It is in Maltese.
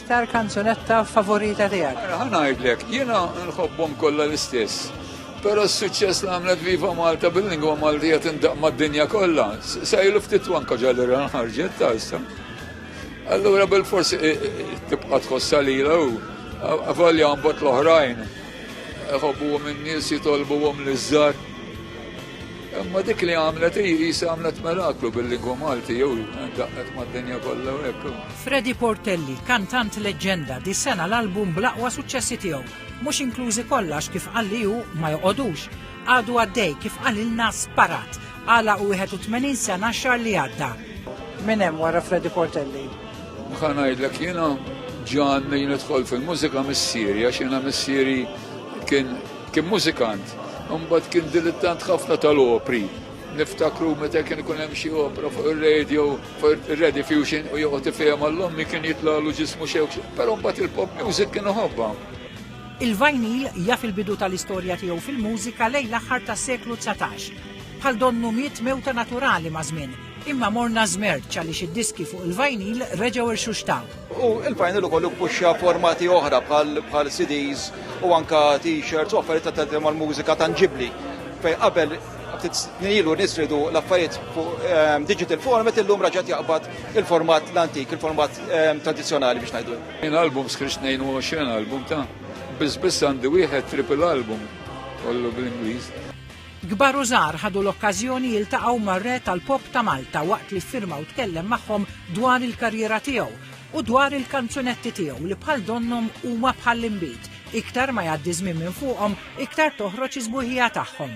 l-iktar kanzunetta favorita tiegħek? Ħanajdlek, jiena nħobbhom kollha l-istess. Però s-suċċess li għamlet Viva Malta bil-lingwa Maltija tindaq mad-dinja kollha. Sa ilu ftit wanka ġallura ħarġet ta' issa. Allura bil-forsi tibqa' tħossa lilha u avolja mbagħad l-oħrajn. Ħobbuhom in-nies jitolbuhom liż-żgħar. Imma dik li għamlet jisa għamlet miraklu bil-lingwa Malti jew daqqet mad-dinja kollha hekk. Freddy Portelli, kantant leġġenda, dis-sena l-album bl-aqwa suċċessi tiegħu, mhux inklużi kollox kif qalli hu ma joqogħdux. Għadu għaddej kif qalilna sparat, għala u 81 sena xahar li għadda. Min hemm wara Freddy Portelli? Ħanajdlek jiena ġanni nidħol fil-mużika missieri għax jiena missieri kien mużikant. Mbagħad kien dilettant ħafna tal-opri. Niftakru meta kien ikun hemm xi opera fuq ir-radio, fuq ir-Radio Fusion u joqgħod ifhem għall-ommi kien jitlalu ġismu xewk, però mbagħad il-pop music kien ħobba. Il-Vinyl jaf il-bidu tal-istorja tiegħu fil-mużika lejn l-aħħar tas-seklu 19. Bħal donnu miet mewta naturali ma' żmien, imma morna żmerġ għaliex id-diski fuq il-Vinyl reġgħu irxuxtaw. U il-Vinyl ukoll puxxa formati oħra bħal CDs u anka t-shirts u affarijiet ta' mal-mużika tangibbli. Fejn qabel ftit snin ilu nisridu l-affarijiet fuq digital format illum raġgħet jaqbad il-format l-antik, il-format tradizzjonali biex ngħidu. Jien album skrix 22 album ta' biss għandi wieħed triple album kollu bl-Ingliż. Kbar u żgħar ħadu l-okkażjoni jiltaqgħu mar-re tal-pop ta' Malta waqt li ffirma u tkellem magħhom dwar il-karriera tiegħu u dwar il-kanzunetti tiegħu li bħal donnhom huma bħall-inbit. Iktar ma jgħaddi żmien minn fuqhom, iktar toħroġ iż-sbuħija tagħhom.